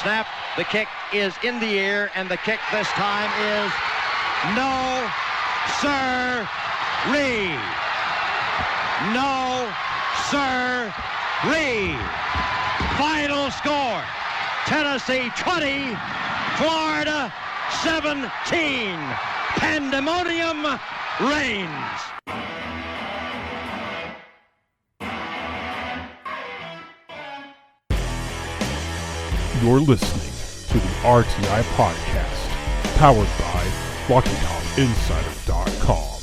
snap. The kick is in the air, and the kick this time is no, sir-ree. No, sir-ree. Final score, Tennessee 20, Florida 17. Pandemonium reigns. You're listening to the RTI Podcast, powered by RockyTopInsider.com.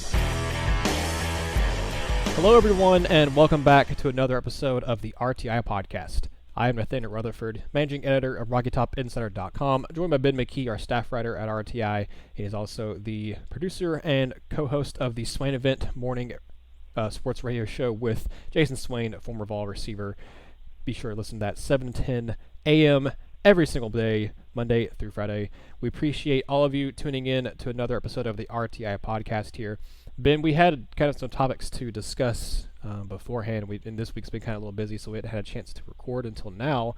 Hello, everyone, and welcome back to another episode of the RTI Podcast. I am Nathaniel Rutherford, managing editor of RockyTopInsider.com, joined by Ben McKee, our staff writer at RTI. He is also the producer and co-host of the Swain Event morning sports radio show with Jason Swain, former Vol receiver. Be sure to listen to that 7:10 a.m. every single day, Monday through Friday. We appreciate all of you tuning in to another episode of the RTI Podcast here. Ben, we had kind of some topics to discuss beforehand. And this week's been kind of a little busy, so we hadn't had a chance to record until now.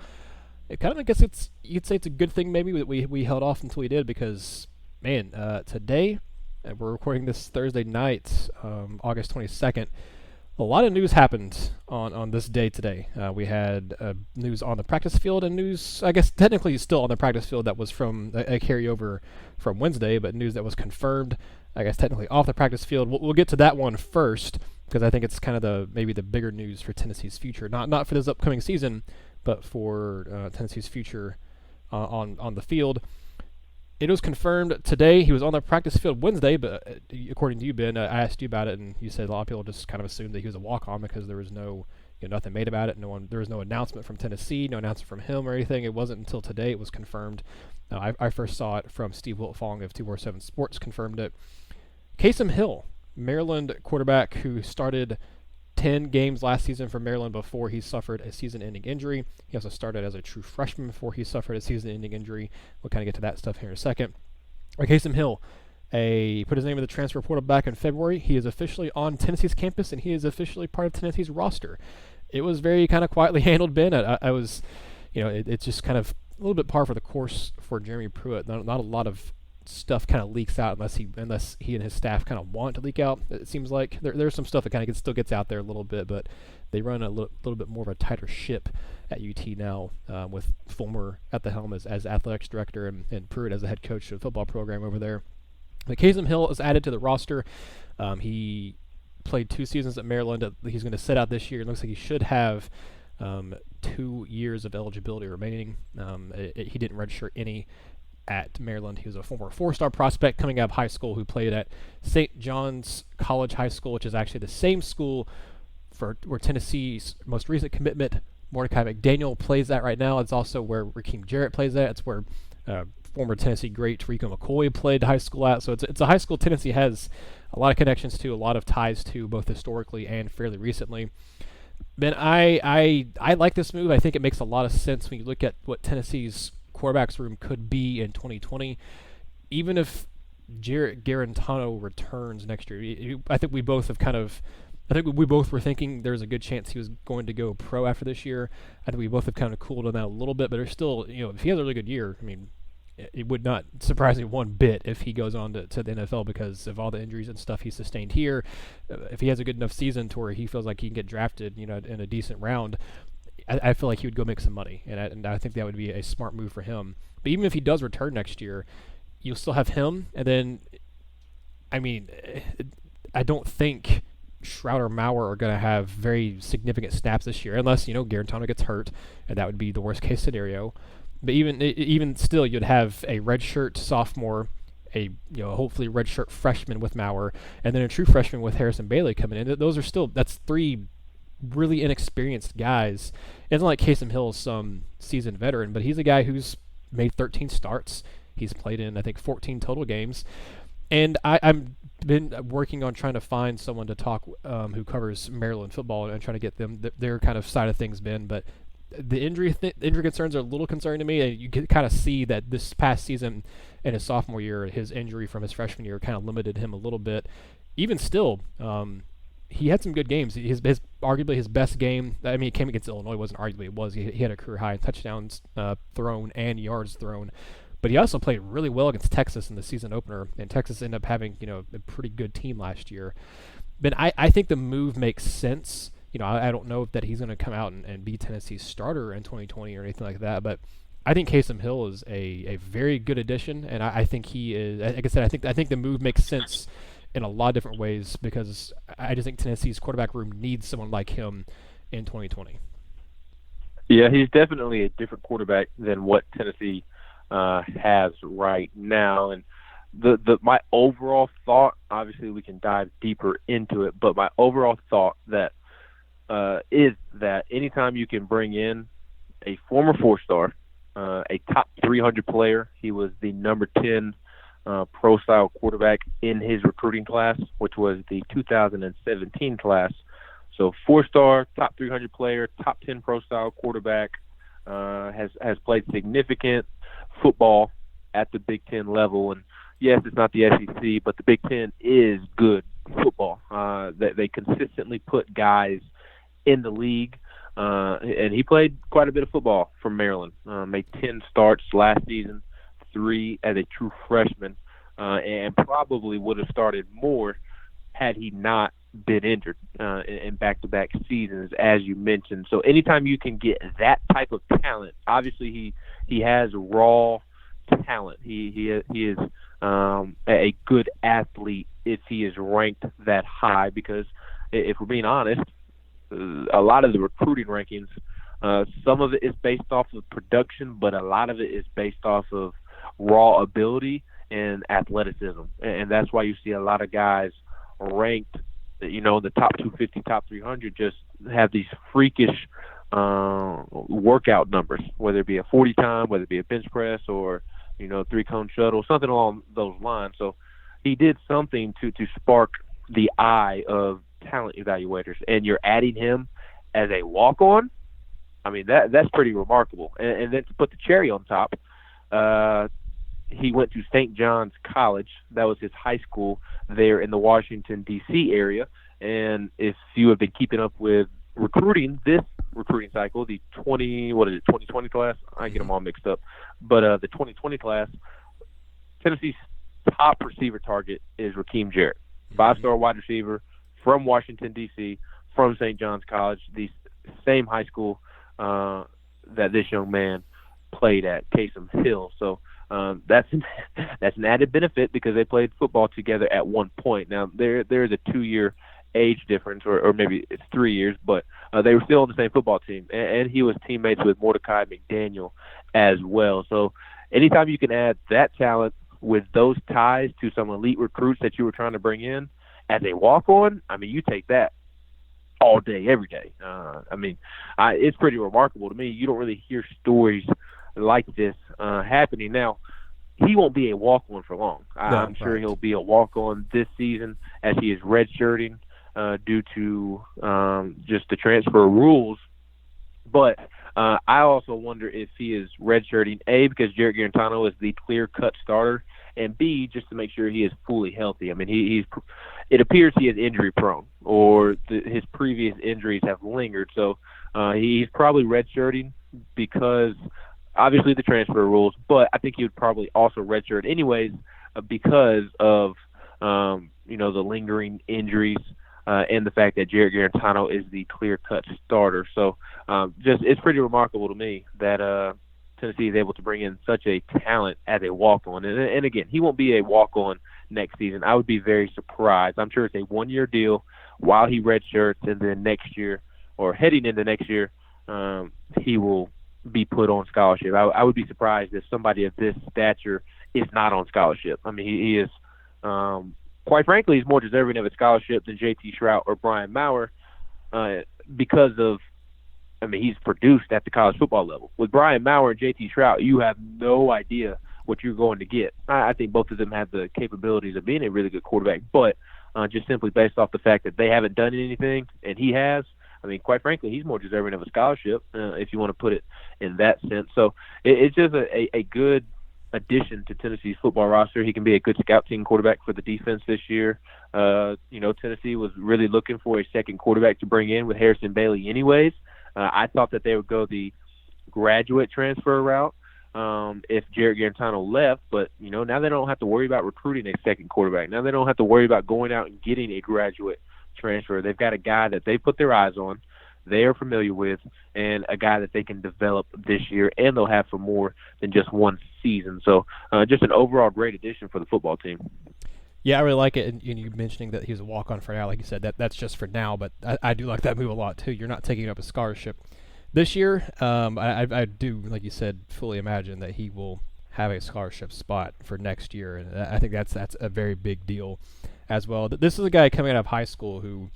It kind of, I guess you could say it's a good thing maybe that we held off until we did because, man, today, we're recording this Thursday night, August 22nd. A lot of news happened on this day today. We had news on the practice field and news, I guess technically still on the practice field that was from a carryover from Wednesday, but news that was confirmed, I guess technically off the practice field. We'll get to that one first because I think it's kind of maybe the bigger news for Tennessee's future. Not for this upcoming season, but for Tennessee's future on the field. It was confirmed today. He was on the practice field Wednesday, but according to you, Ben, I asked you about it, and you said a lot of people just kind of assumed that he was a walk-on because there was nothing made about it. There was no announcement from Tennessee, no announcement from him or anything. It wasn't until today it was confirmed. I first saw it from Steve Wiltfong of 247 Sports confirmed it. Kasim Hill, Maryland quarterback who started 10 games last season for Maryland before he suffered a season-ending injury. He also started as a true freshman before he suffered a season-ending injury. We'll kind of get to that stuff here in a second. Kasim Hill, put his name in the transfer portal back in February. He is officially on Tennessee's campus, and he is officially part of Tennessee's roster. It was very kind of quietly handled, Ben. I was, it's just kind of a little bit par for the course for Jeremy Pruitt. Not a lot of stuff kind of leaks out unless he and his staff kind of want to leak out. It seems like there's some stuff that kind of still gets out there a little bit, but they run a little bit more of a tighter ship at UT now, with Fulmer at the helm as athletics director and Pruitt as the head coach of the football program over there. But Kasim Hill is added to the roster. He played 2 seasons at Maryland. He's going to sit out this year. It looks like he should have 2 years of eligibility remaining. He didn't register any at Maryland. He was a former 4-star prospect coming out of high school who played at St. John's College High School, which is actually the same school where Tennessee's most recent commitment, Mordecai McDaniel, plays at right now. It's also where Rakeem Jarrett plays at. It's where former Tennessee great Rico McCoy played high school at. So it's a high school Tennessee has a lot of connections to, a lot of ties to, both historically and fairly recently. Ben, I like this move. I think it makes a lot of sense when you look at what Tennessee's quarterbacks room could be in 2020. Even if Jarrett Garantano returns next year, I think we both were thinking there's a good chance he was going to go pro after this year. I think we both have kind of cooled on that a little bit, but there's still, if he has a really good year, I mean, it would not surprise me one bit if he goes on to the NFL because of all the injuries and stuff he sustained here. If he has a good enough season to where he feels like he can get drafted, in a decent round, I feel like he would go make some money, and I think that would be a smart move for him. But even if he does return next year, you'll still have him, and then, I mean, I don't think Shroud or Maurer are going to have very significant snaps this year, unless, Garantano gets hurt, and that would be the worst-case scenario. But even still, you'd have a redshirt sophomore, a hopefully redshirt freshman with Maurer, and then a true freshman with Harrison Bailey coming in. That's 3 really inexperienced guys. It's not like Kasim Hill is some seasoned veteran, but he's a guy who's made 13 starts. He's played in, I think, 14 total games. And I'm been working on trying to find someone to talk who covers Maryland football and trying to get them their kind of side of things, Ben. But the injury concerns are a little concerning to me. You can kind of see that this past season in his sophomore year, his injury from his freshman year kind of limited him a little bit. Even still, he had some good games. His arguably his best game. I mean, it came against Illinois. Wasn't arguably, it was. He had a career high in touchdowns thrown and yards thrown. But he also played really well against Texas in the season opener, and Texas ended up having a pretty good team last year. But I think the move makes sense. I don't know that he's going to come out and be Tennessee's starter in 2020 or anything like that, but I think Kasim Hill is a very good addition, and I think he is. Like I said, I think the move makes sense in a lot of different ways because I just think Tennessee's quarterback room needs someone like him in 2020. Yeah, he's definitely a different quarterback than what Tennessee has right now, and my overall thought, obviously we can dive deeper into it, but my overall thought is that anytime you can bring in a former 4-star, a top 300 player, he was the number 10 pro-style quarterback in his recruiting class, which was the 2017 class. So 4-star, top 300 player, top 10 pro-style quarterback, has played significant football at the Big Ten level. And yes, it's not the SEC, but the Big Ten is good football. They consistently put guys in the league, and he played quite a bit of football for Maryland. Made 10 starts last season, 3 as a true freshman, and probably would have started more had he not been injured in back-to-back seasons, as you mentioned. So anytime you can get that type of talent, obviously he has raw talent. He is a good athlete if he is ranked that high, because if we're being honest, a lot of the recruiting rankings, some of it is based off of production, but a lot of it is based off of raw ability and athleticism. And that's why you see a lot of guys ranked, the top 250, top 300, just have these freakish workout numbers, whether it be a 40 time, whether it be a bench press or, 3-cone shuttle, something along those lines. So he did something to spark the eye of talent evaluators, and you're adding him as a walk-on. I mean, that's pretty remarkable. And then to put the cherry on top, he went to St. John's College. That was his high school there in the Washington, D.C. area. And if you have been keeping up with this recruiting cycle, the 2020 class? I get them all mixed up. But the 2020 class, Tennessee's top receiver target is Rakeem Jarrett, 5-star wide receiver from Washington, D.C., from St. John's College, the same high school that this young man played at, Kasim Hill. So that's an added benefit because they played football together at one point. Now, there's a 2-year age difference, or maybe it's 3 years, but they were still on the same football team, and he was teammates with Mordecai McDaniel as well. So anytime you can add that talent with those ties to some elite recruits that you were trying to bring in as a walk-on, I mean, you take that all day, every day. It's pretty remarkable to me. You don't really hear stories like this happening. Now, he won't be a walk-on for long. I'm sure he'll be a walk-on this season as he is redshirting due to just the transfer rules. But I also wonder if he is redshirting, A, because Jarrett Garantano is the clear-cut starter, and B, just to make sure he is fully healthy. I mean, it appears he is injury-prone, or his previous injuries have lingered. So he's probably redshirting because obviously the transfer rules, but I think he would probably also redshirt anyways because of the lingering injuries and the fact that Jarrett Garantano is the clear-cut starter. So it's pretty remarkable to me that Tennessee is able to bring in such a talent as a walk-on. And again, he won't be a walk-on next season. I would be very surprised. I'm sure it's a 1-year deal while he redshirts, and then next year, or heading into next year, he will be put on scholarship. I would be surprised if somebody of this stature is not on scholarship. I mean, he is, quite frankly, he's more deserving of a scholarship than J.T. Shrout or Brian Maurer because of, he's produced at the college football level. With Brian Maurer and J.T. Shrout, you have no idea what you're going to get. I think both of them have the capabilities of being a really good quarterback, but just simply based off the fact that they haven't done anything and he has, quite frankly, he's more deserving of a scholarship if you want to put it in that sense. So it's just a good addition to Tennessee's football roster. He can be a good scout team quarterback for the defense this year. Tennessee was really looking for a second quarterback to bring in with Harrison Bailey anyways. I thought that they would go the graduate transfer route if Jarrett Garantano left, but, now they don't have to worry about recruiting a second quarterback. Now they don't have to worry about going out and getting a graduate transfer. They've got a guy that they put their eyes on, they are familiar with, and a guy that they can develop this year, and they'll have for more than just one season. So just an overall great addition for the football team. Yeah, I really like it. And you mentioning that he was a walk-on for now, like you said, that's just for now, but I do like that move a lot too. You're not taking up a scholarship this year. I do, like you said, fully imagine that he will have a scholarship spot for next year, and I think that's a very big deal as well. This is a guy coming out of high school who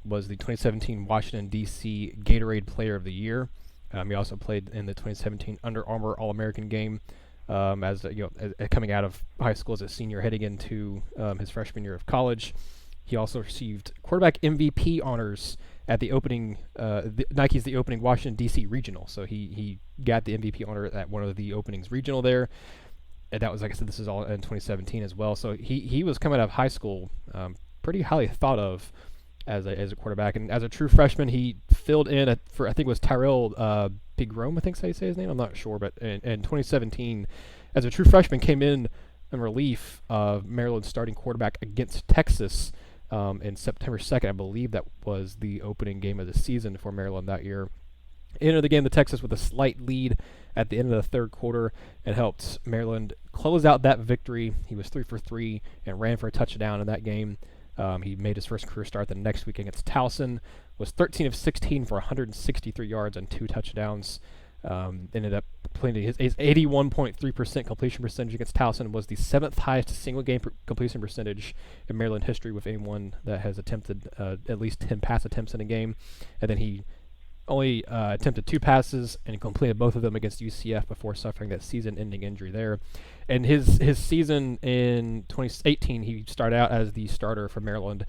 was the 2017 Washington, D.C. Gatorade Player of the Year. He also played in the 2017 Under Armour All-American game as coming out of high school as a senior heading into his freshman year of college. He also received quarterback MVP honors at the opening Nike's the opening Washington, D.C. regional. So he got the MVP honor at one of the openings regional there. And that was, like I said, this is all in 2017 as well. So he was coming out of high school pretty highly thought of as a quarterback, and as a true freshman, he filled in for, I think it was Tyrell Pigrome, I think is how you say his name. I'm not sure, but in 2017, as a true freshman, came in relief of Maryland's starting quarterback against Texas in September 2nd. I believe that was the opening game of the season for Maryland that year. Entered the game to Texas with a slight lead at the end of the third quarter and helped Maryland close out that victory. He was 3 for 3 and ran for a touchdown in that game. He made his first career start the next week against Towson, was 13 of 16 for 163 yards and 2 touchdowns. Ended up playing his 81.3% completion percentage against Towson, was the 7th highest single game completion percentage in Maryland history with anyone that has attempted at least 10 pass attempts in a game. And then he only attempted 2 passes and completed both of them against UCF before suffering that season-ending injury there. And his season in 2018, he started out as the starter for Maryland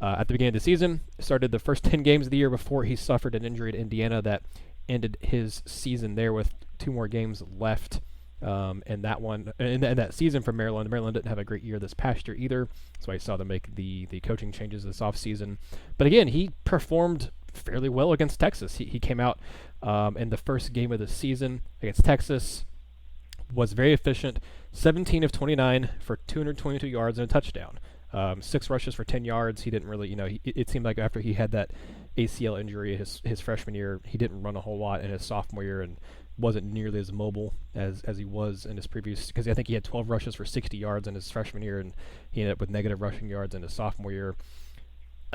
at the beginning of the season. Started the first 10 games of the year before he suffered an injury at Indiana that ended his season there with 2 more games left. And that season for Maryland didn't have a great year this past year either. That's why you saw them make the coaching changes this offseason. But again, he performed fairly well against Texas. He came out in the first game of the season against Texas, was very efficient, 17 of 29 for 222 yards and a touchdown. 6 rushes for 10 yards. He didn't really, it seemed like after he had that ACL injury his freshman year, he didn't run a whole lot in his sophomore year and wasn't nearly as mobile as he was in his previous, because I think he had 12 rushes for 60 yards in his freshman year, and he ended up with negative rushing yards in his sophomore year.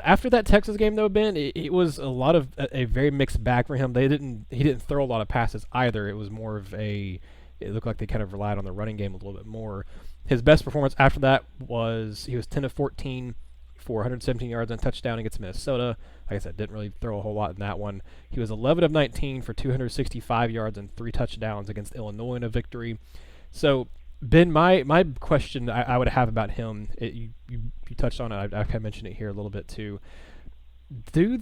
After that Texas game, though, Ben, it was a lot of a very mixed bag for him. He didn't throw a lot of passes either. It was more of it looked like they kind of relied on the running game a little bit more. His best performance after that was he was 10 of 14 for 117 yards and a touchdown against Minnesota. Like I said, didn't really throw a whole lot in that one. He was 11 of 19 for 265 yards and 3 touchdowns against Illinois in a victory. So, Ben, my question I would have about him, you touched on it, I kind of mentioned it here a little bit too. Does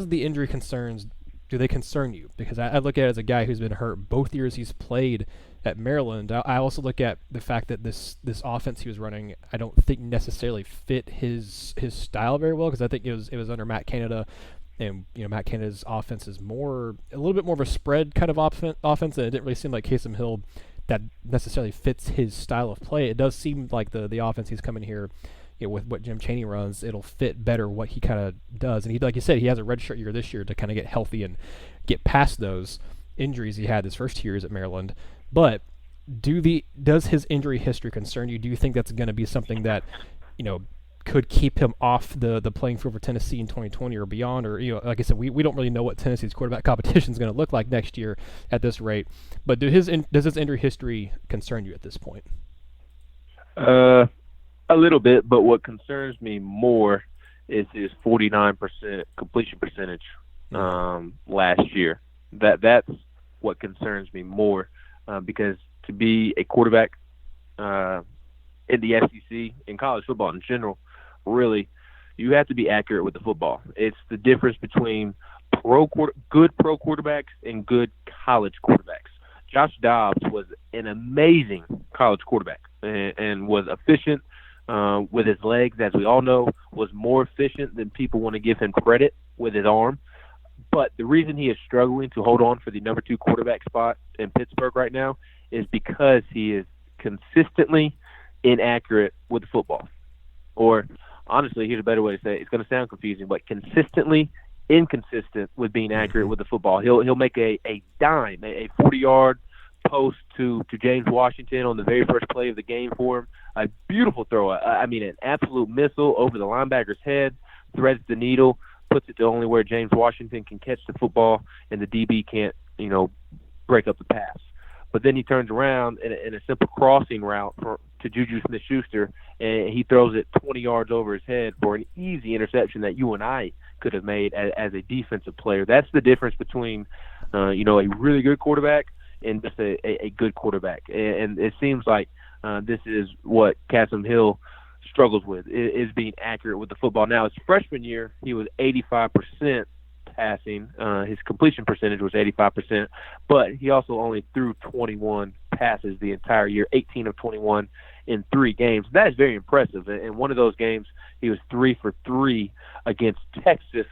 the injury concerns, do they concern you? Because I look at it as a guy who's been hurt both years he's played at Maryland. I also look at the fact that this offense he was running, I don't think necessarily fit his style very well, because I think it was under Matt Canada, and Matt Canada's offense is a little bit more of a spread kind of offense, and it didn't really seem like Kasim Hill that necessarily fits his style of play. It does seem like the offense he's coming here, with what Jim Chaney runs, it'll fit better what he kind of does. And he, like you said, he has a redshirt year this year to kind of get healthy and get past those injuries he had his first 2 years at Maryland. But does his injury history concern you? Do you think that's going to be something that could keep him off the playing field for Tennessee in 2020 or beyond? Or like I said, we don't really know what Tennessee's quarterback competition is going to look like next year at this rate. But does his injury history concern you at this point? A little bit, but what concerns me more is his 49% completion percentage last year. That's what concerns me more, because to be a quarterback in the SEC, in college football in general, really, you have to be accurate with the football. It's the difference between good pro quarterbacks and good college quarterbacks. Josh Dobbs was an amazing college quarterback and was efficient with his legs, as we all know, was more efficient than people want to give him credit with his arm. But the reason he is struggling to hold on for the number 2 quarterback spot in Pittsburgh right now is because he is consistently inaccurate with the football. Or, honestly, here's a better way to say it. It's going to sound confusing, but consistently inconsistent with being accurate with the football. He'll make a dime, a 40-yard post to James Washington on the very first play of the game for him. A beautiful throw. I mean, an absolute missile over the linebacker's head, threads the needle, puts it to only where James Washington can catch the football, and the DB can't, break up the pass. But then he turns around in a simple crossing route to Juju Smith-Schuster, and he throws it 20 yards over his head for an easy interception that you and I could have made as a defensive player. That's the difference between, a really good quarterback and just a good quarterback. And it seems like this is what Kasim Hill struggles with, is being accurate with the football. Now, his freshman year, he was 85% passing. His completion percentage was 85%, but he also only threw 21 passes the entire year, 18 of 21 in 3 games. That is very impressive. In one of those games, he was 3 for 3 against Texas,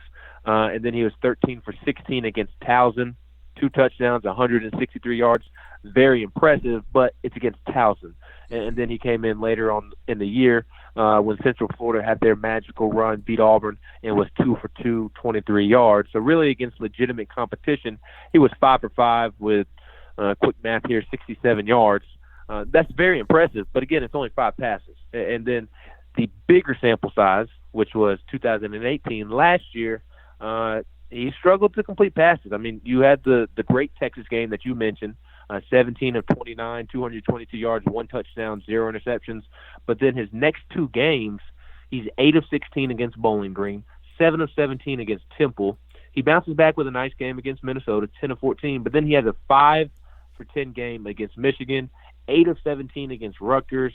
and then he was 13 for 16 against Towson, 2 touchdowns, 163 yards. Very impressive, but it's against Towson. And then he came in later on in the year when Central Florida had their magical run, beat Auburn, and was 2 for 2, 23 yards. So really against legitimate competition, he was 5 for 5 with, quick math here, 67 yards. That's very impressive, but again, it's only 5 passes. And then the bigger sample size, which was 2018, last year, he struggled to complete passes. I mean, you had the great Texas game that you mentioned, 17 of 29, 222 yards, 1 touchdown, 0 interceptions. But then his next 2 games, he's 8 of 16 against Bowling Green, 7 of 17 against Temple. He bounces back with a nice game against Minnesota, 10 of 14. But then he has a 5 for 10 game against Michigan, 8 of 17 against Rutgers,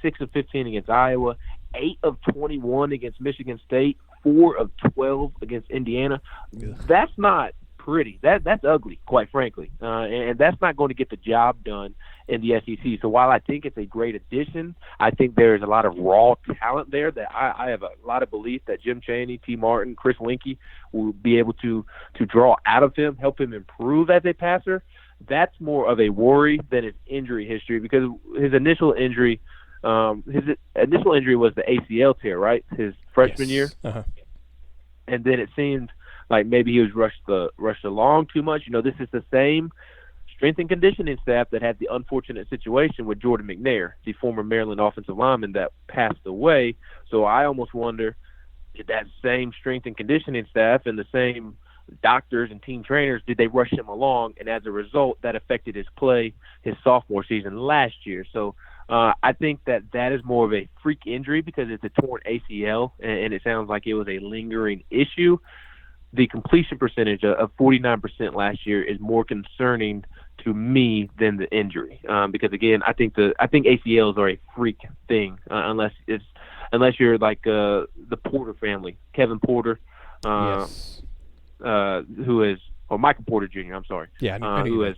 6 of 15 against Iowa, 8 of 21 against Michigan State, 4 of 12 against Indiana. Yeah. That's not pretty. That's ugly, quite frankly. And that's not going to get the job done in the SEC. So while I think it's a great addition, I think there's a lot of raw talent there that I have a lot of belief that Jim Chaney, T. Martin, Chris Weinke will be able to draw out of him, help him improve as a passer. That's more of a worry than his injury history, because his initial injury was the ACL tear, right? His freshman year. Uh-huh. And then it seemed like maybe he was rushed along too much. This is the same strength and conditioning staff that had the unfortunate situation with Jordan McNair, the former Maryland offensive lineman that passed away. So I almost wonder, did that same strength and conditioning staff and the same doctors and team trainers, did they rush him along? And as a result, that affected his play his sophomore season last year. So I think that is more of a freak injury because it's a torn ACL, and it sounds like it was a lingering issue. The completion percentage of 49% last year is more concerning to me than the injury, because again, I think ACLs are a freak thing unless you're like the Porter family, Kevin Porter, yes. Michael Porter Jr. I'm sorry, who has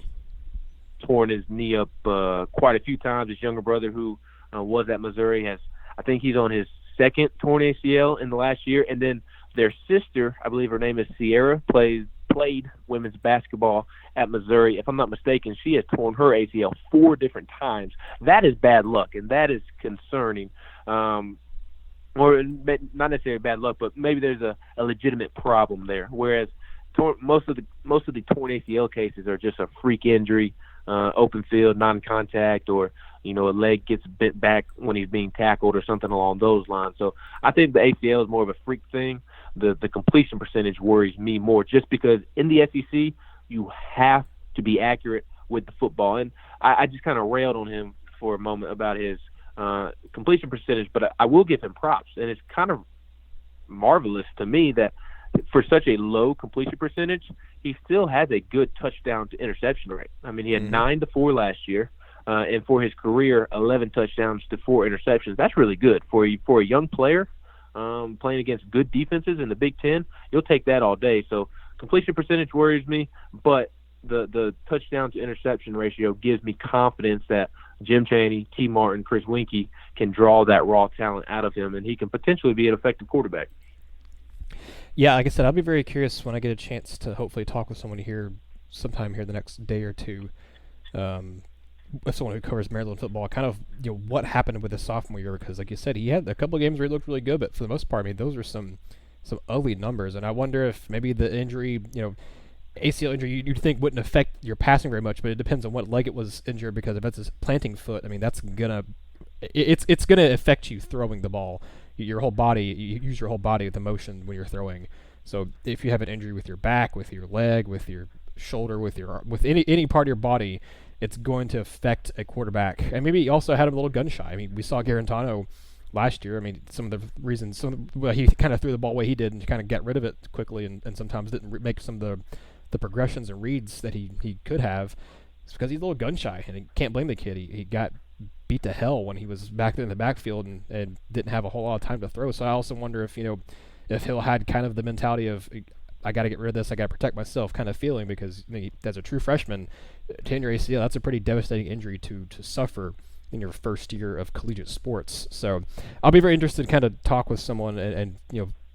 torn his knee up quite a few times. His younger brother, who was at Missouri, I think he's on his 2nd torn ACL in the last year, and then their sister, I believe her name is Sierra, played women's basketball at Missouri. If I'm not mistaken, she has torn her ACL 4 different times. That is bad luck, and that is concerning. Or not necessarily bad luck, but maybe there's a legitimate problem there. Whereas most of the torn ACL cases are just a freak injury, open field, non-contact, or a leg gets bent back when he's being tackled or something along those lines. So I think the ACL is more of a freak thing. The completion percentage worries me more, just because in the SEC you have to be accurate with the football. And I just kind of railed on him for a moment about his completion percentage, but I will give him props. And it's kind of marvelous to me that for such a low completion percentage, he still has a good touchdown to interception rate. I mean, he had 9 to 4 last year, and for his career, 11 touchdowns to 4 interceptions. That's really good for a young player playing against good defenses in the Big Ten. You'll take that all day. So completion percentage worries me, but the touchdown to interception ratio gives me confidence that Jim Chaney, T. Martin, Chris Weinke can draw that raw talent out of him, and he can potentially be an effective quarterback. Yeah, like I said, I'll be very curious when I get a chance to hopefully talk with someone here sometime here the next day or two. With someone who covers Maryland football, kind of what happened with his sophomore year, because like you said, he had a couple of games where he looked really good, but for the most part, I mean, those are some ugly numbers, and I wonder if maybe the injury, ACL injury, you'd think wouldn't affect your passing very much, but it depends on what leg it was injured, because if it's a planting foot, I mean, that's gonna affect you throwing the ball. Your whole body, you use your whole body with the motion when you're throwing. So if you have an injury with your back, with your leg, with your shoulder, with any part of your body, it's going to affect a quarterback. And maybe he also had him a little gun shy. I mean, we saw Garantano last year. I mean, some of the reasons, he kind of threw the ball away he did and kind of got rid of it quickly, and sometimes didn't make some of the progressions and reads that he could have. It's because he's a little gun shy, and you can't blame the kid. He got beat to hell when he was back there in the backfield and didn't have a whole lot of time to throw. So I also wonder if Hill had kind of the mentality of, I got to get rid of this, I got to protect myself kind of feeling, because as a true freshman, tearing your ACL, that's a pretty devastating injury to suffer in your first year of collegiate sports. So I'll be very interested to kind of talk with someone and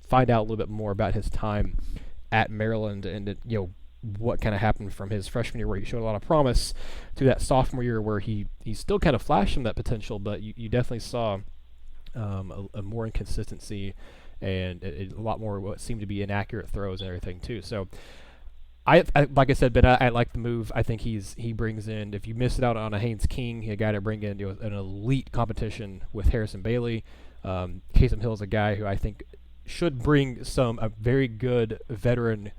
find out a little bit more about his time at Maryland, and what kind of happened from his freshman year where he showed a lot of promise to that sophomore year where he still kind of flashed some of that potential, but you definitely saw a more inconsistency and a lot more what seemed to be inaccurate throws and everything too. So I like I said, Ben, I like the move. I think he brings in, if you miss it out on a Haynes King, a guy to bring in an elite competition with Harrison Bailey. Kasim Hill is a guy who I think should bring a very good veteran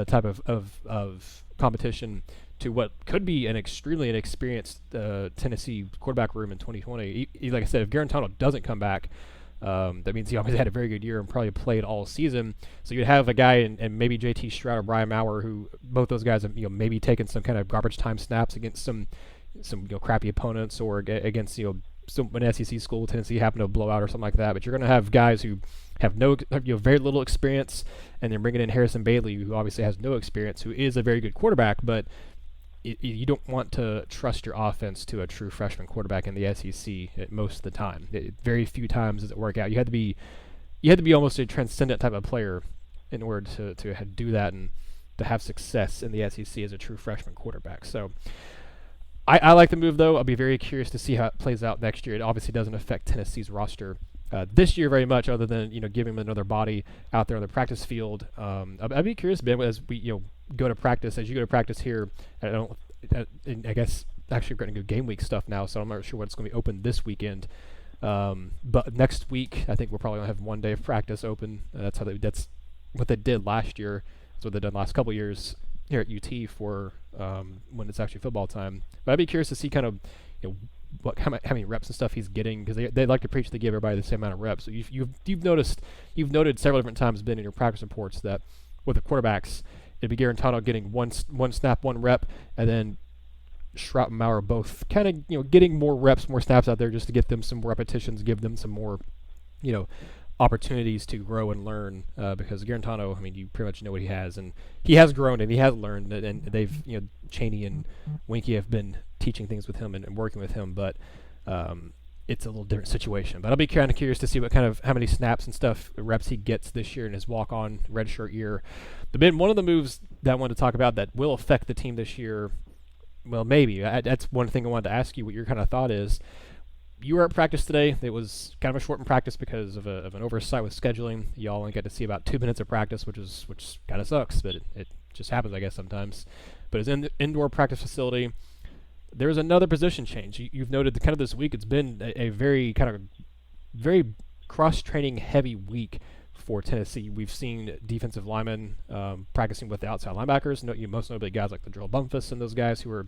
type of competition to what could be an extremely inexperienced Tennessee quarterback room in 2020. Like I said, if Garantano doesn't come back, that means he obviously had a very good year and probably played all season. So you'd have a guy and maybe JT Stroud or Brian Maurer, who both those guys have maybe taken some kind of garbage time snaps against some crappy opponents, or against an SEC school Tennessee happened to blow out or something like that. But you're going to have guys who have very little experience, and then bringing in Harrison Bailey, who obviously has no experience, who is a very good quarterback, but you don't want to trust your offense to a true freshman quarterback in the SEC most of the time. Very few times does it work out. You had to be almost a transcendent type of player in order to do that and to have success in the SEC as a true freshman quarterback. So I like the move, though. I'll be very curious to see how it plays out next year. It obviously doesn't affect Tennessee's roster this year very much, other than giving him another body out there on the practice field. I'd be curious, Ben, as we go to practice, as you go to practice here. I guess actually we're going to go game week stuff now, so I'm not sure what's going to be open this weekend. But next week, I think we're probably going to have one day of practice open. That's what they did last year. That's what they've done the last couple of years here at UT for when it's actually football time. But I'd be curious to see kind of how many reps and stuff he's getting, because they like to preach to give everybody the same amount of reps. So you've noted several different times, been in your practice reports, that with the quarterbacks, it'd be Garantano getting one snap, one rep, and then Stroud and Maurer both kind of getting more reps, more snaps out there, just to get them some repetitions, give them some more opportunities to grow and learn, because Garantano, I mean, you pretty much know what he has, and he has grown and he has learned, and they've Chaney and Weinke have been teaching things with him and working with him, but it's a little different situation. But I'll be kind of curious to see how many snaps and stuff, reps he gets this year in his walk-on redshirt year. But Ben, one of the moves that I wanted to talk about that will affect the team this year, well, maybe, that's one thing I wanted to ask you what your kind of thought is. You were at practice today. It was kind of a shortened practice because of an oversight with scheduling. Y'all only got to see about 2 minutes of practice, which kind of sucks, but it just happens, I guess, sometimes. But it's in the indoor practice facility. There's another position change. You've noted that kind of this week it's been a very cross-training heavy week for Tennessee. We've seen defensive linemen practicing with the outside linebackers. Most notably guys like the Drill Bumphus and those guys who are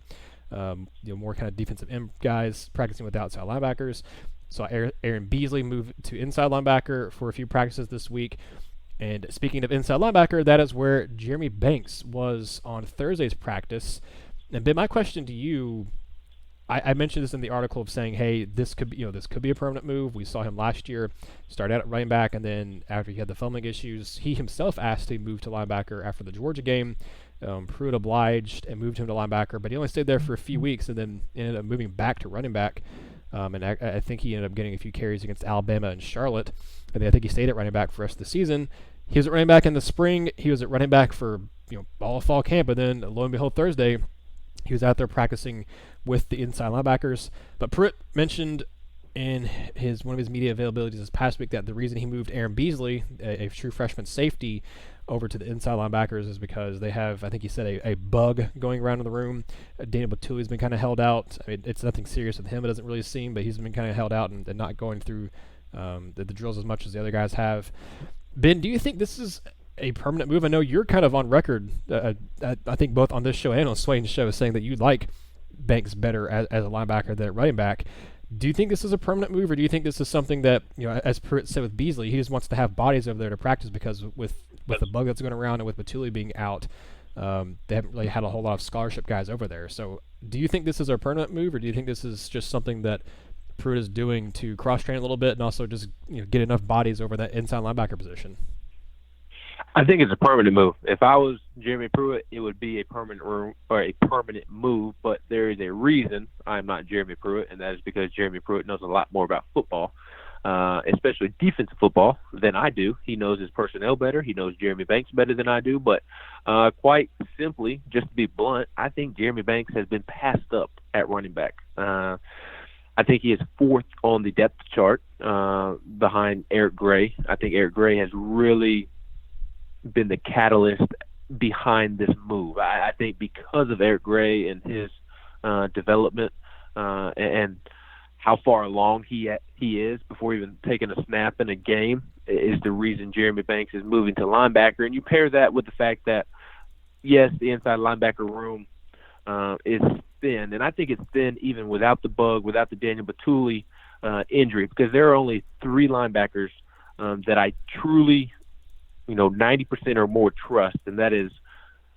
more kind of defensive end guys practicing with outside linebackers. So Aaron Beasley moved to inside linebacker for a few practices this week. And speaking of inside linebacker, that is where Jeremy Banks was on Thursday's practice. And Ben, my question to you, I mentioned this in the article of saying, hey, this could be a permanent move. We saw him last year start out at running back, and then after he had the fumbling issues, he himself asked to move to linebacker after the Georgia game, Pruitt obliged and moved him to linebacker, but he only stayed there for a few weeks and then ended up moving back to running back. And I think he ended up getting a few carries against Alabama and Charlotte. And then I think he stayed at running back for the rest of the season. He was at running back in the spring. He was at running back for all of fall camp. And then lo and behold, Thursday, he was out there practicing with the inside linebackers. But Pruitt mentioned in one of his media availabilities this past week that the reason he moved Aaron Beasley, a true freshman safety, over to the inside linebackers is because they have, I think he said, a bug going around in the room. Daniel Batuli's been kind of held out. I mean, it's nothing serious with him. It doesn't really seem, but he's been kind of held out and not going through the drills as much as the other guys have. Ben, do you think this is a permanent move? I know you're kind of on record, I think both on this show and on Swain's show, saying that you like Banks better as a linebacker than at running back. Do you think this is a permanent move, or do you think this is something that, as Pruitt said with Beasley, he just wants to have bodies over there to practice because with the bug that's going around and with Batuli being out, they haven't really had a whole lot of scholarship guys over there. So do you think this is a permanent move, or do you think this is just something that Pruitt is doing to cross-train a little bit and also just get enough bodies over that inside linebacker position? I think it's a permanent move. If I was Jeremy Pruitt, it would be a permanent move, but there is a reason I'm not Jeremy Pruitt, and that is because Jeremy Pruitt knows a lot more about football, especially defensive football, than I do. He knows his personnel better. He knows Jeremy Banks better than I do, but quite simply, just to be blunt, I think Jeremy Banks has been passed up at running back. I think he is fourth on the depth chart behind Eric Gray. I think Eric Gray has really been the catalyst behind this move. I think because of Eric Gray and his development and how far along he is before even taking a snap in a game is the reason Jeremy Banks is moving to linebacker. And you pair that with the fact that, yes, the inside linebacker room is thin, and I think it's thin even without the bug, without the Daniel Batuli injury, because there are only three linebackers that I truly 90% or more trust, and that is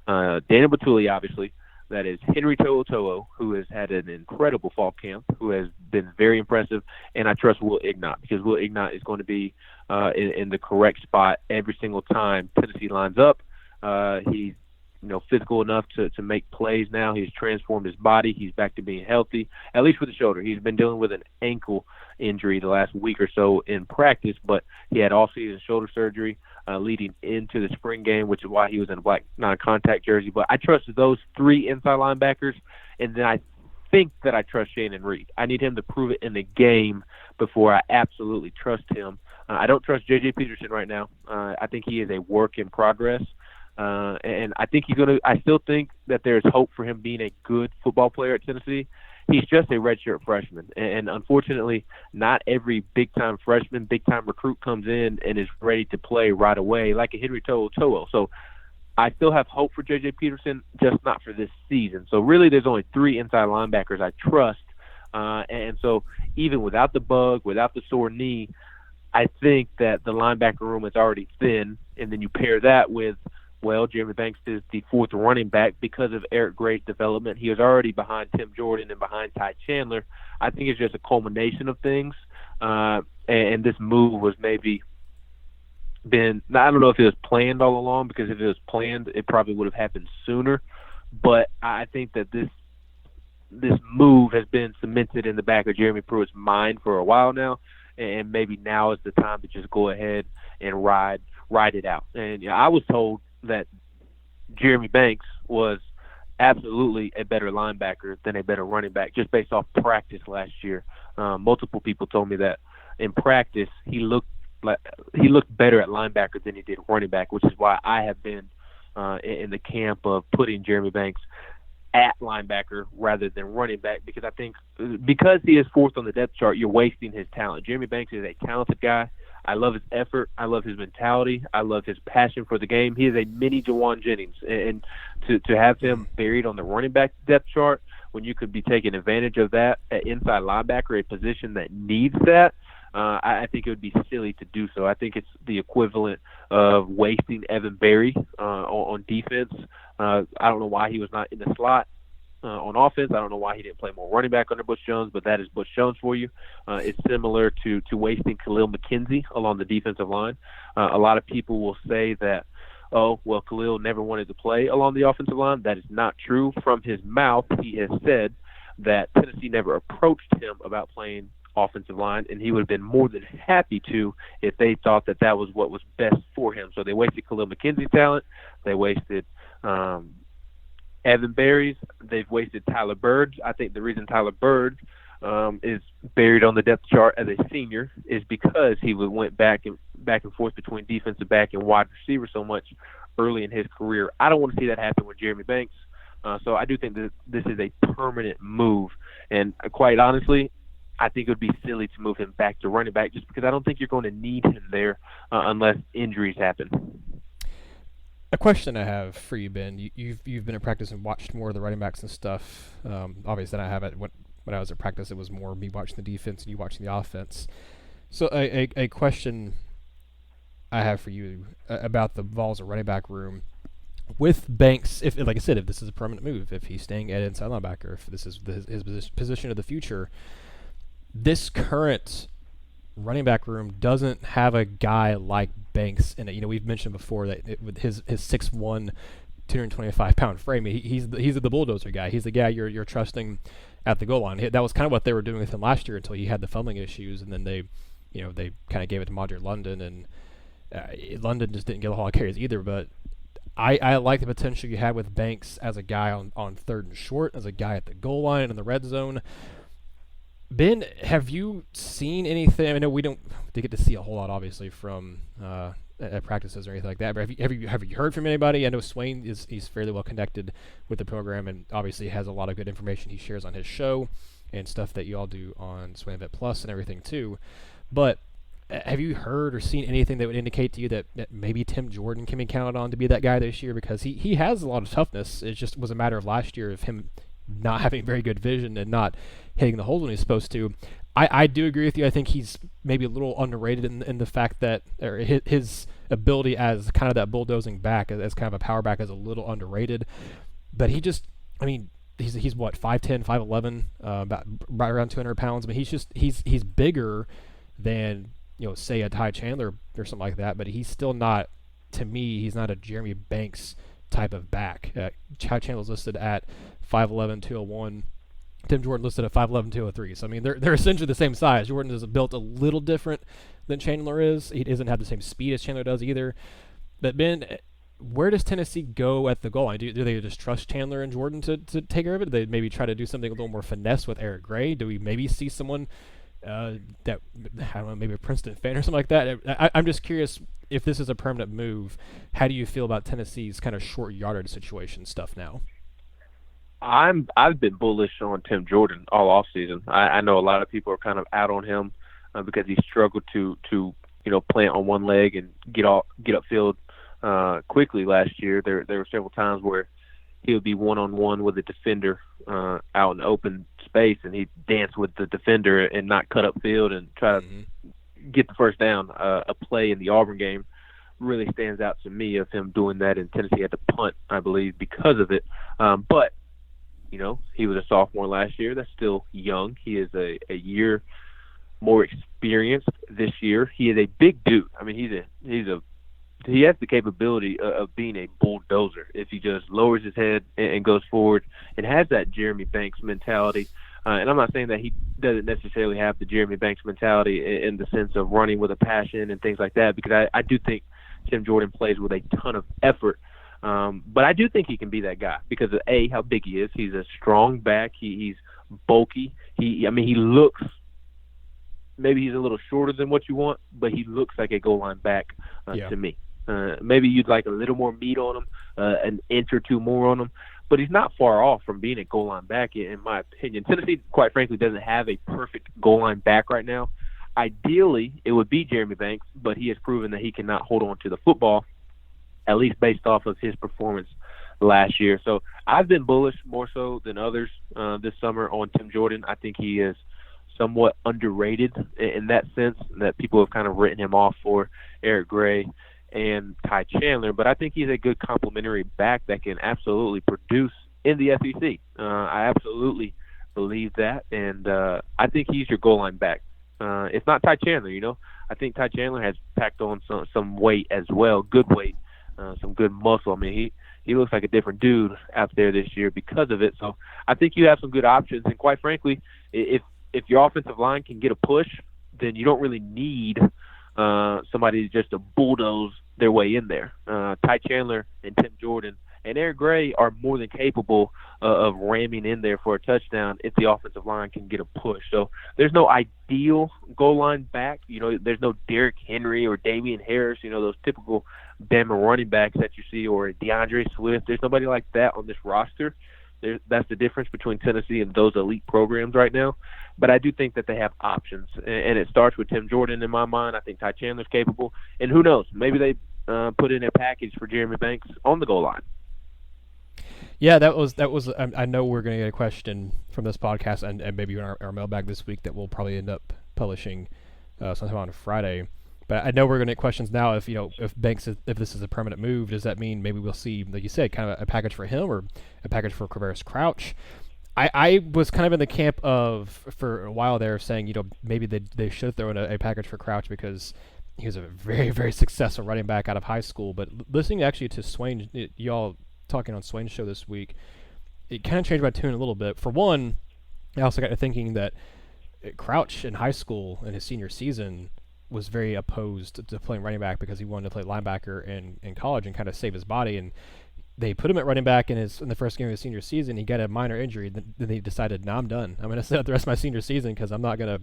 Daniel Batuli, obviously. That is Henry To'oTo'o, who has had an incredible fall camp, who has been very impressive, and I trust Will Ignott, because Will Ignott is going to be in the correct spot every single time Tennessee lines up. He's physical enough to make plays now. He's transformed his body. He's back to being healthy, at least with the shoulder. He's been dealing with an ankle injury the last week or so in practice, but he had off-season shoulder surgery leading into the spring game, which is why he was in a black non-contact jersey. But I trust those three inside linebackers, and then I think that I trust Shannon Reed. I need him to prove it in the game before I absolutely trust him. I don't trust J.J. Peterson right now. I think he is a work in progress. And I think I still think that there's hope for him being a good football player at Tennessee. He's just a redshirt freshman. And unfortunately, not every big-time freshman, big-time recruit comes in and is ready to play right away like a Henry To'oTo'o. So I still have hope for J.J. Peterson, just not for this season. So really there's only three inside linebackers I trust. And so even without the bug, without the sore knee, I think that the linebacker room is already thin. And then you pair that with, Jeremy Banks is the fourth running back because of Eric Gray's development. He was already behind Tim Jordan and behind Ty Chandler. I think it's just a culmination of things. And this move was maybe I don't know if it was planned all along, because if it was planned, it probably would have happened sooner. But I think that this move has been cemented in the back of Jeremy Pruitt's mind for a while now, and maybe now is the time to just go ahead and ride it out. And I was told that Jeremy Banks was absolutely a better linebacker than a better running back, just based off practice last year. Multiple people told me that in practice he looked better at linebacker than he did running back, which is why I have been in the camp of putting Jeremy Banks at linebacker rather than running back, because I think because he is fourth on the depth chart, you're wasting his talent. Jeremy Banks is a talented guy. I love his effort. I love his mentality. I love his passion for the game. He is a mini Jawan Jennings. And to have him buried on the running back depth chart when you could be taking advantage of that at inside linebacker, a position that needs that, I think it would be silly to do so. I think it's the equivalent of wasting Evan Berry on defense. I don't know why he was not in the slot on offense. I don't know why he didn't play more running back under Butch Jones, but that is Butch Jones for you. It's similar to wasting Khalil McKenzie along the defensive line. A lot of people will say that oh, well, Khalil never wanted to play along the offensive line. That is not true. From his mouth, he has said that Tennessee never approached him about playing offensive line, and he would have been more than happy to if they thought that that was what was best for him. So they wasted Khalil McKenzie's talent. They wasted Evan Berry's. They've wasted Tyler Bird's. I think the reason Tyler Bird is buried on the depth chart as a senior is because he went back and forth between defensive back and wide receiver so much early in his career. I don't want to see that happen with Jeremy Banks. So I do think that this is a permanent move. And quite honestly, I think it would be silly to move him back to running back just because I don't think you're going to need him there unless injuries happen. A question I have for you, Ben. You've been in practice and watched more of the running backs and stuff. Obviously, than I have it. When I was at practice, it was more me watching the defense and you watching the offense. So a question I have for you about the Vols running back room with Banks. If, like I said, if this is a permanent move, if he's staying at inside linebacker, if this is his position of the future. This current running back room doesn't have a guy like Banks in it. We've mentioned before that with his 6'1", 225-pound frame, he's the bulldozer guy. He's the guy you're trusting at the goal line. That was kind of what they were doing with him last year until he had the fumbling issues, and then they kind of gave it to Madre London, and London just didn't get a whole lot of carries either. But I like the potential you had with Banks as a guy on third and short, as a guy at the goal line and in the red zone. Ben, have you seen anything? I know we don't get to see a whole lot, obviously, from at practices or anything like that. But have you heard from anybody? I know Swain he's fairly well connected with the program, and obviously has a lot of good information he shares on his show and stuff that you all do on Swain Vet Plus and everything too. But have you heard or seen anything that would indicate to you that maybe Tim Jordan can be counted on to be that guy this year? Because he has a lot of toughness. It just was a matter of last year of him not having very good vision and not hitting the holes when he's supposed to. I do agree with you. I think he's maybe a little underrated in the fact that his ability as kind of that bulldozing back, as kind of a power back, is a little underrated. But he's what, 5'10", 5'11", about right around 200 pounds. I mean, he's bigger than, say a Ty Chandler or something like that. But he's still not, to me, he's not a Jeremy Banks type of back. Ty Chandler's listed at 5'11", 201. Tim Jordan listed at 5'11", 203. So, I mean, they're essentially the same size. Jordan is built a little different than Chandler is. He doesn't have the same speed as Chandler does either. But, Ben, where does Tennessee go at the goal line? Do they just trust Chandler and Jordan to take care of it? Do they maybe try to do something a little more finesse with Eric Gray? Do we maybe see someone that, I don't know, maybe a Princeton fan or something like that? I'm just curious, if this is a permanent move, how do you feel about Tennessee's kind of short yardage situation stuff now? I've been bullish on Tim Jordan all off season. I know a lot of people are kind of out on him because he struggled to plant on one leg and get upfield quickly last year. There were several times where he would be one-on-one with a defender out in open space, and he'd dance with the defender and not cut upfield and try to get the first down. A play in the Auburn game really stands out to me of him doing that, and Tennessee had to punt, I believe, because of it. But he was a sophomore last year. That's still young. He is a year more experienced this year. He is a big dude. I mean, he has the capability of being a bulldozer if he just lowers his head and goes forward and has that Jeremy Banks mentality. And I'm not saying that he doesn't necessarily have the Jeremy Banks mentality in the sense of running with a passion and things like that, because I do think Tim Jordan plays with a ton of effort. But I do think he can be that guy because of how big he is. He's a strong back. He's bulky. He looks, maybe he's a little shorter than what you want, but he looks like a goal line back to me. Maybe you'd like a little more meat on him, an inch or two more on him, but he's not far off from being a goal line back, in my opinion. Tennessee, quite frankly, doesn't have a perfect goal line back right now. Ideally, it would be Jeremy Banks, but he has proven that he cannot hold on to the football, at least based off of his performance last year. So I've been bullish more so than others this summer on Tim Jordan. I think he is somewhat underrated in that sense, that people have kind of written him off for Eric Gray and Ty Chandler. But I think he's a good complementary back that can absolutely produce in the SEC. I absolutely believe that, and I think he's your goal line back. It's not Ty Chandler, I think Ty Chandler has packed on some weight as well, good weight, some good muscle. I mean, he looks like a different dude out there this year because of it. So I think you have some good options. And quite frankly, if your offensive line can get a push, then you don't really need somebody just to bulldoze their way in there. Ty Chandler and Tim Jordan and Eric Gray are more than capable of ramming in there for a touchdown if the offensive line can get a push. So there's no ideal goal line back. There's no Derrick Henry or Damian Harris, those typical Bama running backs that you see, or DeAndre Swift. There's nobody like that on this roster. That's the difference between Tennessee and those elite programs right now. But I do think that they have options, and it starts with Tim Jordan in my mind. I think Ty Chandler's capable, and who knows, maybe they put in a package for Jeremy Banks on the goal line. Yeah, that was. I know we're going to get a question from this podcast, and maybe in our mailbag this week that we'll probably end up publishing sometime on Friday. But I know we're going to get questions now. If Banks, if this is a permanent move, does that mean maybe we'll see, like you said, kind of a package for him or a package for Quavaris Crouch? I was kind of in the camp of, for a while there, saying maybe they should throw in a package for Crouch because he was a very, very successful running back out of high school. But listening actually to Swain, y'all talking on Swain's show this week, it kind of changed my tune a little bit. For one, I also got to thinking that Crouch in high school in his senior season was very opposed to playing running back because he wanted to play linebacker in college and kind of save his body. And they put him at running back in the first game of his senior season. He got a minor injury. Then he decided, no, I'm done. I'm going to sit out the rest of my senior season because I'm not going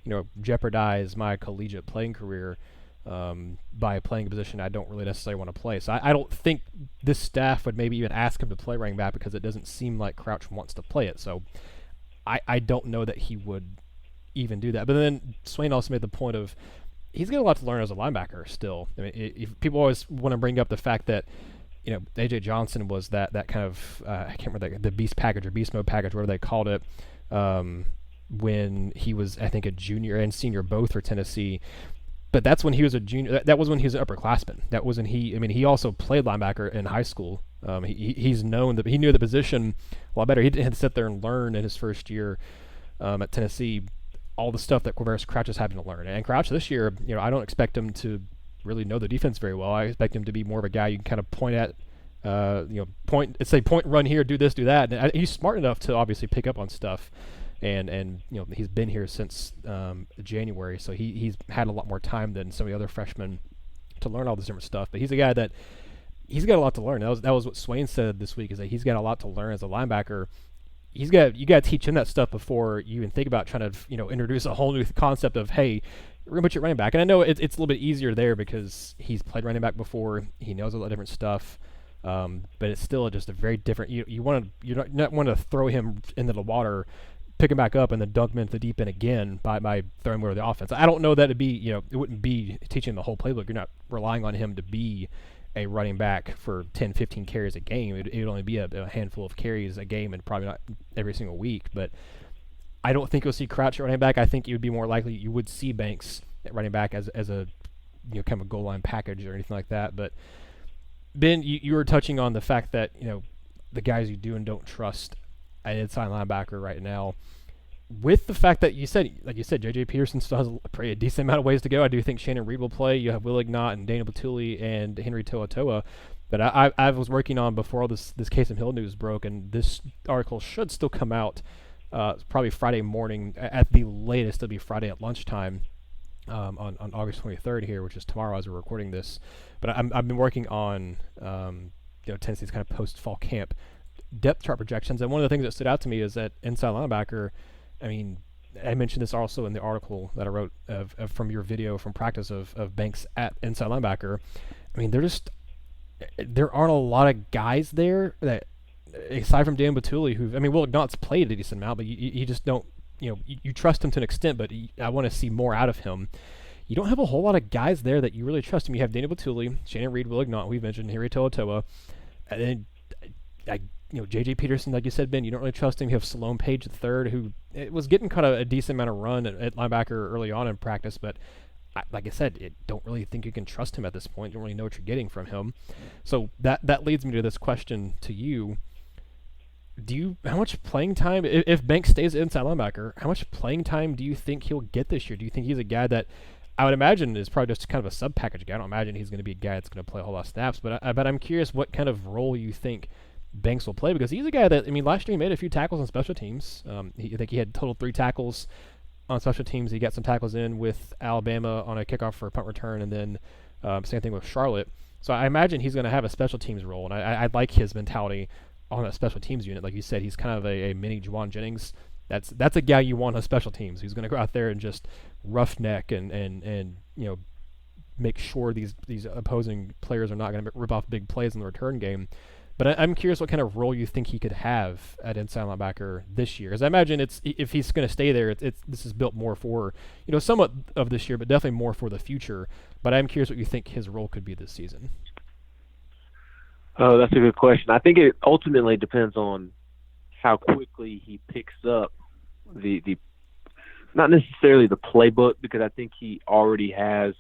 to, jeopardize my collegiate playing career by playing a position I don't really necessarily want to play. So I don't think this staff would maybe even ask him to play running back because it doesn't seem like Crouch wants to play it. So I don't know that he would even do that. But then Swain also made the point of he's got a lot to learn as a linebacker still. I mean, if people always want to bring up the fact that A.J. Johnson was that kind of I can't remember the beast package or beast mode package, whatever they called it, when he was, I think, a junior and senior both for Tennessee. But that's when he was a junior. That was when he was an upperclassman. That wasn't he. I mean, he also played linebacker in high school. He's known that he knew the position a lot better. He didn't have to sit there and learn in his first year at Tennessee all the stuff that Quavaris Crouch is having to learn. And Crouch this year, I don't expect him to really know the defense very well. I expect him to be more of a guy you can kind of point at, point, run here, do this, do that. And he's smart enough to obviously pick up on stuff. And he's been here since January, so he's had a lot more time than some of the other freshmen to learn all this different stuff. But he's a guy that he's got a lot to learn. That was what Swain said this week, is that he's got a lot to learn as a linebacker. You got to teach him that stuff before you even think about trying to introduce a whole new concept of, hey, we're gonna put you at running back. And I know it's a little bit easier there because he's played running back before. He knows a lot of different stuff. But it's still just a very different. You not want to throw him into the water, pick him back up, and then dunk him into the deep end again by throwing him over the offense. I don't know that it'd be it wouldn't be teaching the whole playbook. You're not relying on him to be a running back for 10, 15 carries a game. It would only be a handful of carries a game, and probably not every single week. But I don't think you'll see Crouch at running back. I think it would be more likely you would see Banks at running back as a kind of a goal line package or anything like that. But Ben, you were touching on the fact that the guys you do and don't trust at inside linebacker right now. With the fact that you said, J.J. Peterson still has a decent amount of ways to go. I do think Shannon Reed will play. You have Will Ignat and Daniel Batuli and Henry Toa. But I was working on before all this Kasim Hill news broke, and this article should still come out probably Friday morning at the latest. It'll be Friday at lunchtime on August 23rd here, which is tomorrow as we're recording this. But I've been working on Tennessee's kind of post-fall camp depth chart projections, and one of the things that stood out to me is that inside linebacker, I mean, I mentioned this also in the article that I wrote from your video from practice of Banks at inside linebacker. I mean, there aren't a lot of guys there that, aside from Dan Batuli, Will Ignat's played a decent amount, but you just don't, you trust him to an extent, but I want to see more out of him. You don't have a whole lot of guys there that you really trust him. You have Daniel Batuli, Shannon Reed, Will Ignat, we've mentioned, Henry Toa, and then J.J. Peterson, like you said, Ben, you don't really trust him. You have Salome Page III, who was getting kind of a decent amount of run at linebacker early on in practice, but like I said, don't really think you can trust him at this point. You don't really know what you're getting from him. So that leads me to this question to you. How much playing time, if Banks stays inside linebacker, how much playing time do you think he'll get this year? Do you think he's a guy that, I would imagine is probably just kind of a sub-package guy. I don't imagine he's going to be a guy that's going to play a whole lot of snaps, but I'm curious what kind of role you think Banks will play, because he's a guy that, I mean, last year he made a few tackles on special teams. I think he had total 3 tackles on special teams. He got some tackles in with Alabama on a kickoff for a punt return, and then same thing with Charlotte. So I imagine he's going to have a special teams role, and I like his mentality on that special teams unit. Like you said, he's kind of a mini Juwan Jennings. That's a guy you want on special teams. He's going to go out there and just roughneck and make sure these opposing players are not going to rip off big plays in the return game. But I'm curious what kind of role you think he could have at inside linebacker this year. Because I imagine if he's going to stay there, this is built more for somewhat of this year, but definitely more for the future. But I'm curious what you think his role could be this season. Oh, that's a good question. I think it ultimately depends on how quickly he picks up the not necessarily the playbook, because I think he already has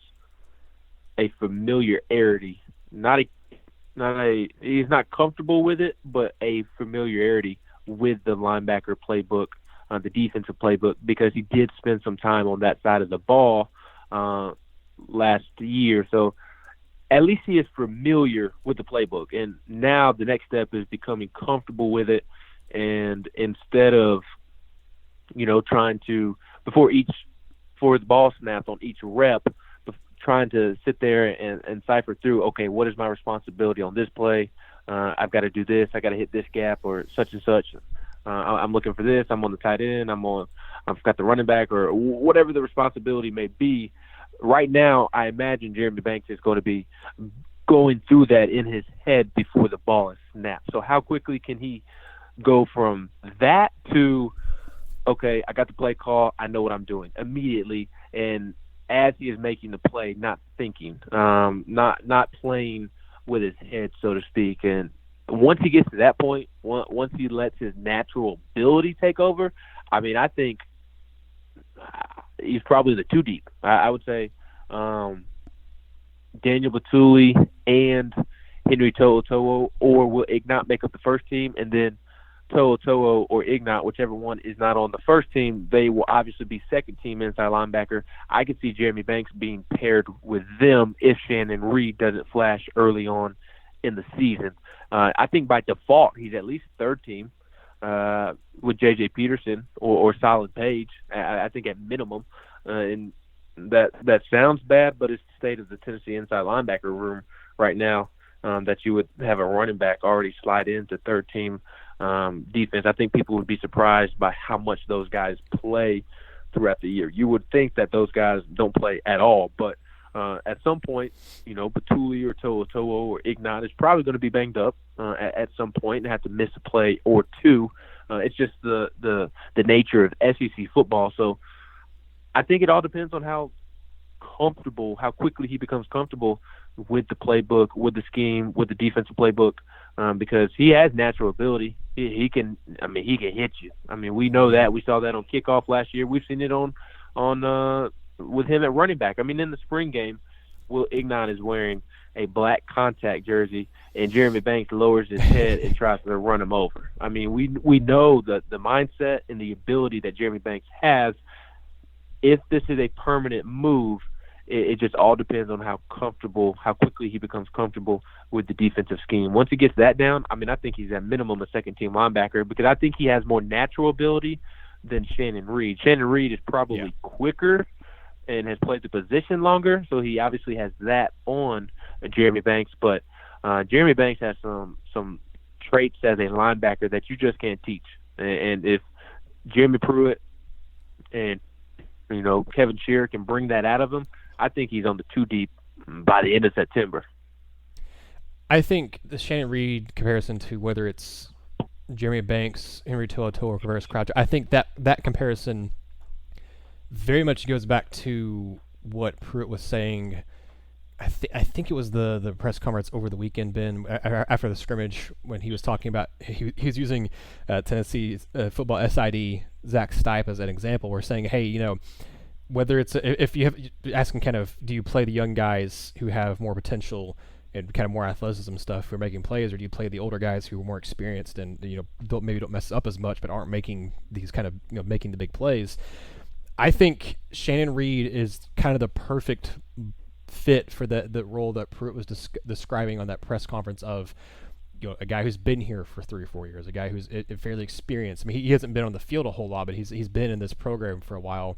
a familiarity, he's not comfortable with it, but a familiarity with the linebacker playbook, the defensive playbook, because he did spend some time on that side of the ball last year. So at least he is familiar with the playbook. And now the next step is becoming comfortable with it. And instead of, trying to, before the ball snaps on each rep, trying to sit there and cipher through, okay, what is my responsibility on this play? I've got to do this. I got to hit this gap or such and such. I'm looking for this. I'm on the tight end. I've got the running back, or whatever the responsibility may be. Right now, I imagine Jeremy Banks is going to be going through that in his head before the ball is snapped. So how quickly can he go from that to, okay, I got the play call, I know what I'm doing immediately, and as he is making the play, not thinking, not playing with his head, so to speak. And once he gets to that point, once he lets his natural ability take over, I mean, I think he's probably the 2 deep. I would say Daniel Batuli and Henry To'oTo'o, or will Ignat make up the first team, and then To'oTo'o or Ignat, whichever one is not on the first team, they will obviously be second team inside linebacker. I could see Jeremy Banks being paired with them if Shannon Reed doesn't flash early on in the season. I think by default he's at least third team with J.J. Peterson or Solid Page. I think at minimum, and that sounds bad, but it's the state of the Tennessee inside linebacker room right now, that you would have a running back already slide into third team defense. I think people would be surprised by how much those guys play throughout the year. You would think that those guys don't play at all, but at some point, Batuli or To'oTo'o or Ignat is probably going to be banged up at some point and have to miss a play or two. It's just the nature of SEC football. So I think it all depends on how quickly he becomes comfortable with the playbook, with the scheme, with the defensive playbook, because he has natural ability. He can hit you. I mean, we know that. We saw that on kickoff last year. We've seen it on with him at running back. I mean, in the spring game, Will Ignat is wearing a black contact jersey, and Jeremy Banks lowers his head and tries to run him over. I mean, we know the mindset and the ability that Jeremy Banks has. If this is a permanent move, it just all depends on how quickly he becomes comfortable with the defensive scheme. Once he gets that down, I mean, I think he's at minimum a second-team linebacker, because I think he has more natural ability than Shannon Reed. Shannon Reed is probably quicker and has played the position longer, so he obviously has that on Jeremy Banks. But Jeremy Banks has some traits as a linebacker that you just can't teach. And if Jeremy Pruitt and Kevin Shearer can bring that out of him, I think he's on the 2 deep by the end of September. I think the Shannon Reed comparison to whether it's Jeremy Banks, Henry To'oTo'o, or Kavaris Crouch, I think that comparison very much goes back to what Pruitt was saying. I think it was the press conference over the weekend, Ben, after the scrimmage, when he was talking about he was using Tennessee football SID Zach Stipe as an example. We're saying, hey, whether it's if you have asking kind of, do you play the young guys who have more potential and kind of more athleticism stuff who are making plays, or do you play the older guys who are more experienced and don't mess up as much but aren't making these kind of making the big plays? I think Shannon Reed is kind of the perfect fit for the role that Pruitt was describing on that press conference of, a guy who's been here for 3 or 4 years, a guy who's fairly experienced. I mean, he hasn't been on the field a whole lot, but he's been in this program for a while,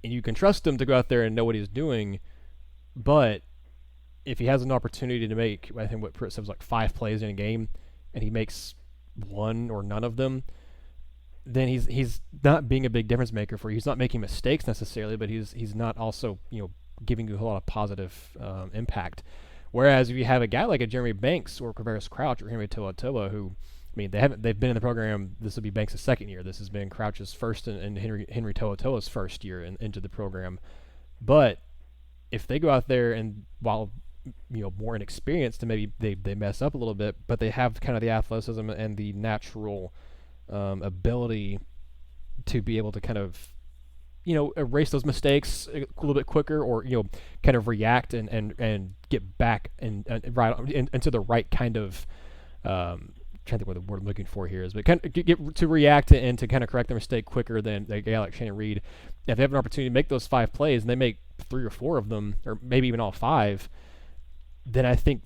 and you can trust him to go out there and know what he's doing. But if he has an opportunity to make, I think what Pruitt said was like 5 plays in a game, and he makes 1 or none of them, then he's not being a big difference maker for you. He's not making mistakes necessarily, but he's not also giving you a lot of positive impact. Whereas if you have a guy like a Jeremy Banks or Quavaris Crouch or Henry To'oTo'o, who, I mean, they've been in the program. This will be Banks' second year. This has been Crouch's first and Henry To'oTo'o's first year into the program. But if they go out there and while more inexperienced, and maybe they mess up a little bit, but they have kind of the athleticism and the natural ability to be able to kind of erase those mistakes a little bit quicker, or kind of react and get back and right into the right kind of trying to think what the word I'm looking for here is, but kind of get to react and to kind of correct their mistake quicker than a guy like Shannon Reed. If they have an opportunity to make those 5 plays and they make 3 or 4 of them, or maybe even all 5, then I think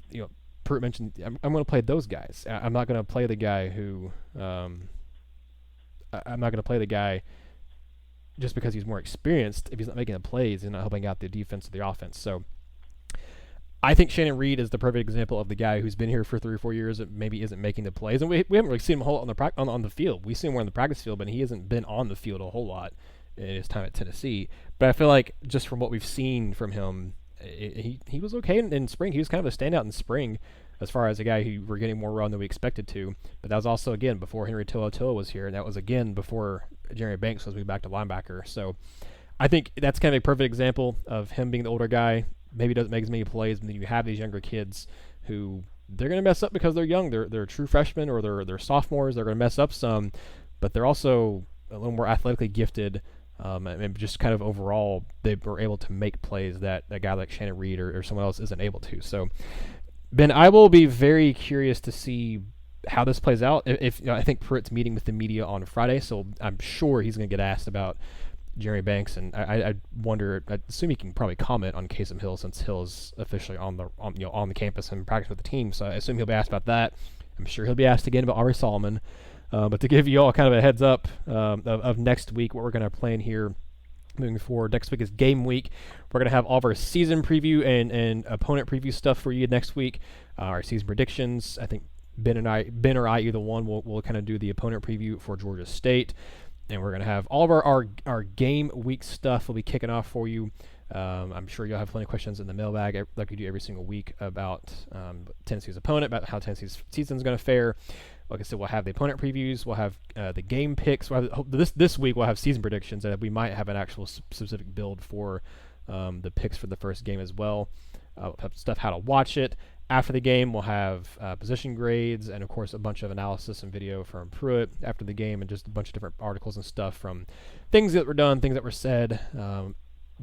Pruitt mentioned I'm going to play those guys. I'm not going to play the guy who I'm not going to play the guy just because he's more experienced if he's not making the plays and not helping out the defense or the offense. So I think Shannon Reed is the perfect example of the guy who's been here for 3 or 4 years and maybe isn't making the plays. And we haven't really seen him a whole lot on the field. We've seen him more on the practice field, but he hasn't been on the field a whole lot in his time at Tennessee. But I feel like just from what we've seen from him, he was okay in spring. He was kind of a standout in spring as far as a guy who we're getting more run than we expected to. But that was also, again, before Henry To'oTo'o was here, and that was, again, before Jeremy Banks was moved back to linebacker. So I think that's kind of a perfect example of him being the older guy. Maybe doesn't make as many plays, but then you have these younger kids who they're going to mess up because they're young. They're true freshmen or they're sophomores. They're going to mess up some, but they're also a little more athletically gifted. And just kind of overall, they were able to make plays that a guy like Shannon Reed or someone else isn't able to. So, Ben, I will be very curious to see how this plays out. If I think Pruitt's meeting with the media on Friday, so I'm sure he's going to get asked about Jeremy Banks, and I wonder. I assume he can probably comment on Kasim Hill since Hill is officially on the campus and practice with the team. So I assume he'll be asked about that. I'm sure he'll be asked again about Ari Solomon. But to give you all kind of a heads up of next week, what we're going to plan here moving forward. Next week is game week. We're going to have all of our season preview and opponent preview stuff for you next week. Our season predictions. I think Ben or I, either one, will kind of do the opponent preview for Georgia State. And we're going to have all of our game week stuff will be kicking off for you. I'm sure you'll have plenty of questions in the mailbag like we do every single week about Tennessee's opponent, about how Tennessee's season is going to fare. Like I said, we'll have the opponent previews. We'll have the game picks. We'll have, this week we'll have season predictions, and we might have an actual specific build for the picks for the first game as well. We'll have stuff how to watch it. After the game, we'll have position grades and, of course, a bunch of analysis and video from Pruitt after the game, and just a bunch of different articles and stuff from things that were done, things that were said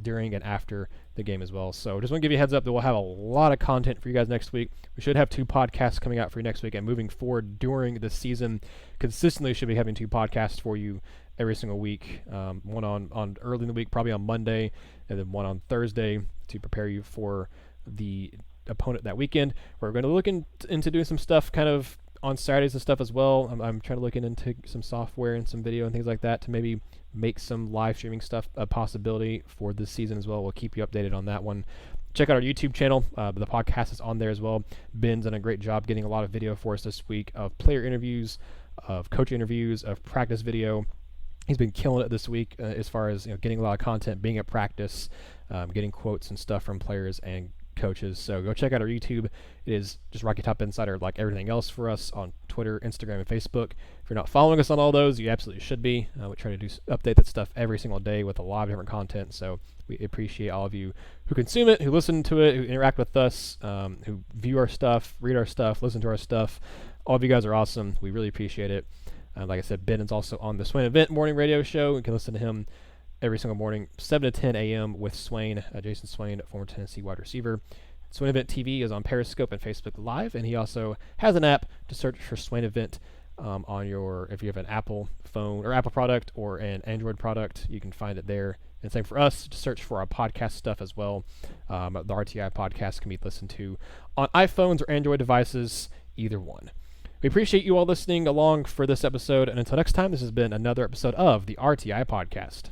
during and after the game as well. So just want to give you a heads up that we'll have a lot of content for you guys next week. We should have 2 podcasts coming out for you next week, and moving forward during the season, consistently should be having 2 podcasts for you every single week. One on early in the week, probably on Monday, and then one on Thursday to prepare you for the opponent that weekend. We're going to look into doing some stuff kind of on Saturdays and stuff as well. I'm trying to look into some software and some video and things like that to maybe make some live streaming stuff a possibility for this season as well. We'll keep you updated on that one. Check out our YouTube channel. The podcast is on there as well. Ben's done a great job getting a lot of video for us this week of player interviews, of coach interviews, of practice video. He's been killing it this week as far as getting a lot of content, being at practice, getting quotes and stuff from players and coaches. So go check out our YouTube. It is just Rocky Top Insider, like everything else for us on Twitter, Instagram, and Facebook. If you're not following us on all those, you absolutely should be. We try to update that stuff every single day with a lot of different content. So we appreciate all of you who consume it, who listen to it, who interact with us, who view our stuff, read our stuff, listen to our stuff. All of you guys are awesome. We really appreciate it. Like I said, Ben is also on the Swain Event morning radio show. You can listen to him every single morning, 7 to 10 a.m. with Swain, Jason Swain, former Tennessee wide receiver. Swain Event TV is on Periscope and Facebook Live, and he also has an app to search for Swain Event if you have an Apple phone or Apple product or an Android product, you can find it there. And same for us, just search for our podcast stuff as well. The RTI podcast can be listened to on iPhones or Android devices, either one. We appreciate you all listening along for this episode, and until next time, this has been another episode of the RTI Podcast.